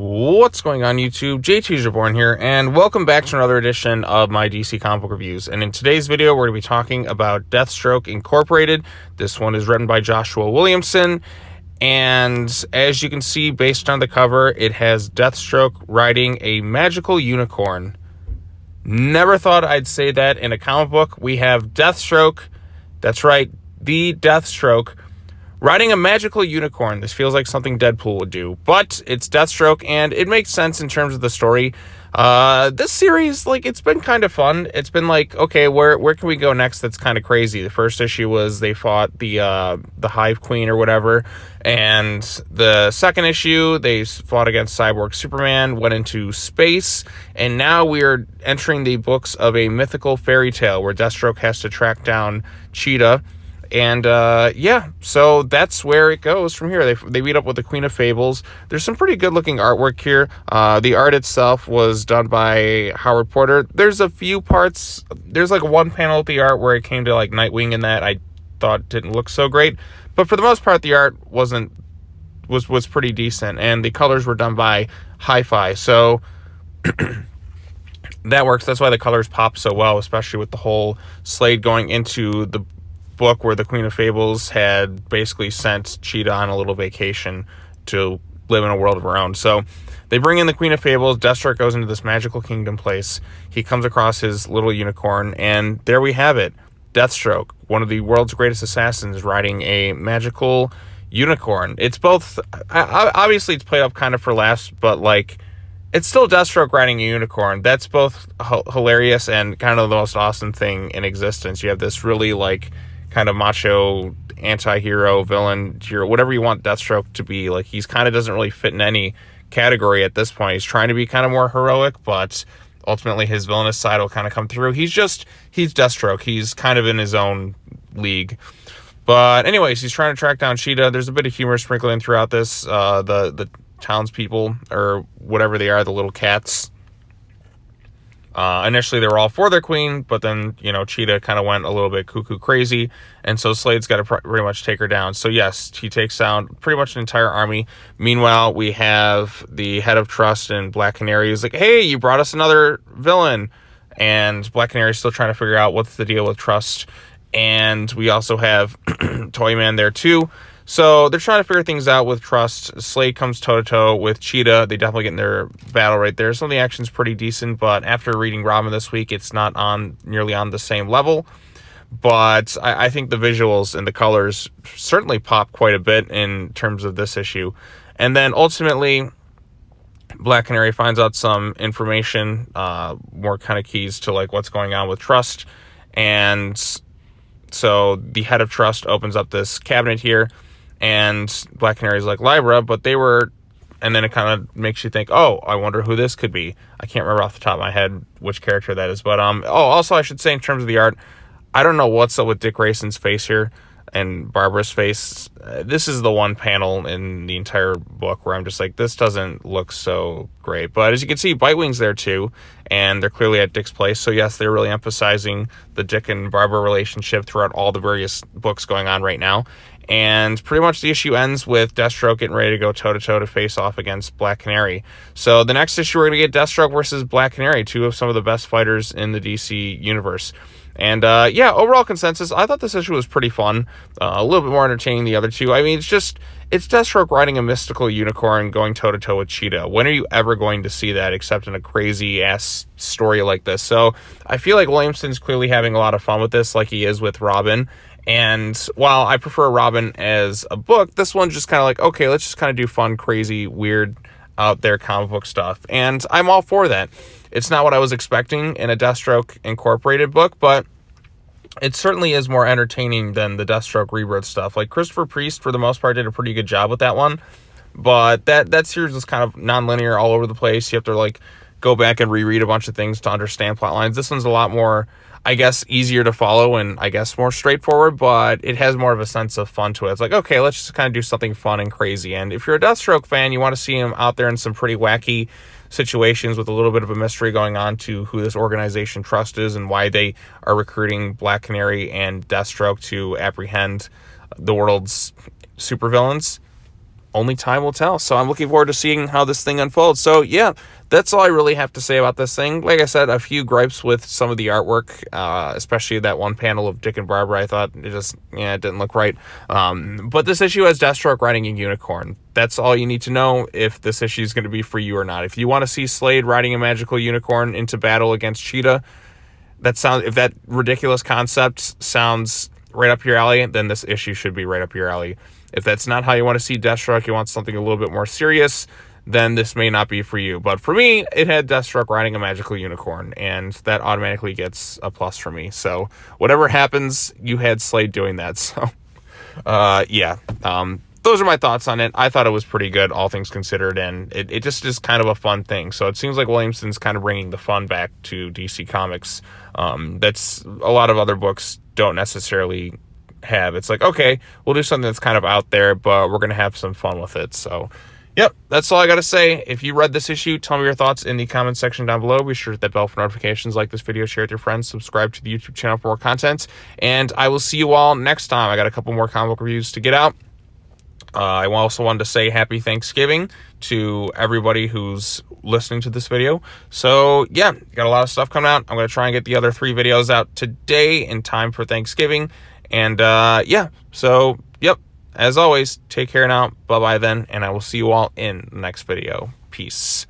What's going on, YouTube? JT's Reborn here, and welcome back to another edition of my DC comic book reviews. And in today's video, we're going to be talking about Deathstroke Incorporated. This one is written by Joshua Williamson, and as you can see, based on the cover, it has Deathstroke riding a magical unicorn. Never thought I'd say that in a comic book. We have Deathstroke, that's right, the Deathstroke, riding a magical unicorn. This feels like something Deadpool would do, but it's Deathstroke, and it makes sense in terms of the story. This series, it's been kind of fun. It's been like, okay, where can we go next that's kind of crazy? The first issue was they fought the H.I.V.E Queen or whatever, and the second issue, they fought against Cyborg Superman, went into space, and now we're entering the books of a mythical fairy tale where Deathstroke has to track down Cheetah. And, yeah, so that's where it goes from here. They meet up with the Queen of Fables. There's some pretty good-looking artwork here. The art itself was done by Howard Porter. There's a few parts. There's, one panel of the art where it came to, Nightwing and that I thought didn't look so great. But for the most part, the art was pretty decent. And the colors were done by H.I.V.E. So that works. That's why the colors pop so well, especially with the whole Slade going into the book where the Queen of Fables had basically sent Cheetah on a little vacation to live in a world of her own. So they bring in the Queen of Fables. Deathstroke goes into this magical kingdom place. He comes across his little unicorn, and there we have it. Deathstroke, one of the world's greatest assassins, riding a magical unicorn. It's both, obviously it's played up kind of for laughs, but it's still Deathstroke riding a unicorn. That's both hilarious and kind of the most awesome thing in existence. You have this really kind of macho anti-hero, villain, hero, whatever you want Deathstroke to be. He's kind of doesn't really fit in any category at this point. He's trying to be kind of more heroic, but ultimately his villainous side will kind of come through. He's Deathstroke. He's kind of in his own league. But anyways, he's trying to track down Cheetah. There's a bit of humor sprinkling throughout this. The townspeople, or whatever they are, the little cats, initially they were all for their queen, but then, Cheetah kind of went a little bit cuckoo crazy, and so Slade's got to pretty much take her down. So yes, he takes down pretty much an entire army. Meanwhile, we have the head of T.R.U.S.T and Black Canary is like, hey, you brought us another villain, and Black Canary's still trying to figure out what's the deal with T.R.U.S.T, and we also have Toyman there too. So they're trying to figure things out with T.R.U.S.T. Slade comes toe-to-toe with Cheetah. They definitely get in their battle right there. Some of the action's pretty decent, but after reading Robin this week, it's not nearly on the same level. But I think the visuals and the colors certainly pop quite a bit in terms of this issue. And then ultimately, Black Canary finds out some information, more kind of keys to what's going on with T.R.U.S.T. And so the head of T.R.U.S.T opens up this cabinet here, and Black Canary's like, Libra, but they were, and then it kind of makes you think, oh, I wonder who this could be. I can't remember off the top of my head which character that is, but, also I should say in terms of the art, I don't know what's up with Dick Grayson's face here and Barbara's face. This is the one panel in the entire book where I'm just like, this doesn't look so great. But as you can see, Bitewing's there too, and they're clearly at Dick's place. So yes, they're really emphasizing the Dick and Barbara relationship throughout all the various books going on right now. And pretty much the issue ends with Deathstroke getting ready to go toe-to-toe to face off against Black Canary. So the next issue, we're going to get Deathstroke versus Black Canary, two of some of the best fighters in the DC universe. And, yeah, overall consensus, I thought this issue was pretty fun, a little bit more entertaining than the other two. I mean, it's Deathstroke riding a mystical unicorn going toe-to-toe with Cheetah. When are you ever going to see that except in a crazy-ass story like this? So I feel like Williamson's clearly having a lot of fun with this, like he is with Robin. And while I prefer Robin as a book, this one's just kind of okay, let's just kind of do fun, crazy, weird, out there comic book stuff. And I'm all for that. It's not what I was expecting in a Deathstroke Incorporated book, but it certainly is more entertaining than the Deathstroke Rebirth stuff. Christopher Priest, for the most part, did a pretty good job with that one. But that series is kind of non-linear all over the place. You have to, go back and reread a bunch of things to understand plot lines. This one's a lot more, I guess, easier to follow and I guess more straightforward, but it has more of a sense of fun to it. It's okay, let's just kind of do something fun and crazy. And if you're a Deathstroke fan, you want to see him out there in some pretty wacky situations with a little bit of a mystery going on to who this organization T.R.U.S.T is and why they are recruiting Black Canary and Deathstroke to apprehend the world's supervillains. only time will tell. So I'm looking forward to seeing how this thing unfolds. So yeah, that's all I really have to say about this thing. Like I said, a few gripes with some of the artwork, especially that one panel of Dick and Barbara. I thought it just, it didn't look right. But this issue has Deathstroke riding a unicorn. That's all you need to know if this issue is going to be for you or not. If you want to see Slade riding a magical unicorn into battle against Cheetah, if that ridiculous concept sounds right up your alley, then this issue should be right up your alley. If that's not how you want to see Deathstroke, you want something a little bit more serious, then this may not be for you. But for me, it had Deathstroke riding a magical unicorn, and that automatically gets a plus for me. So whatever happens, you had Slade doing that. So yeah, those are my thoughts on it. I thought it was pretty good, all things considered, and it just is kind of a fun thing. So it seems like Williamson's kind of bringing the fun back to DC Comics. That's a lot of other books don't necessarily have. It's like, okay, we'll do something that's kind of out there, but we're going to have some fun with it. So yep, that's all I got to say. If you read this issue, tell me your thoughts in the comment section down below. Be sure to hit that bell for notifications, like this video, share it with your friends, subscribe to the YouTube channel for more content, and I will see you all next time. I got a couple more comic book reviews to get out. I also wanted to say happy Thanksgiving to everybody who's listening to this video. So yeah, got a lot of stuff coming out. I'm going to try and get the other 3 videos out today in time for Thanksgiving. And yeah, so yep, as always, take care now. Bye-bye then, and I will see you all in the next video. Peace.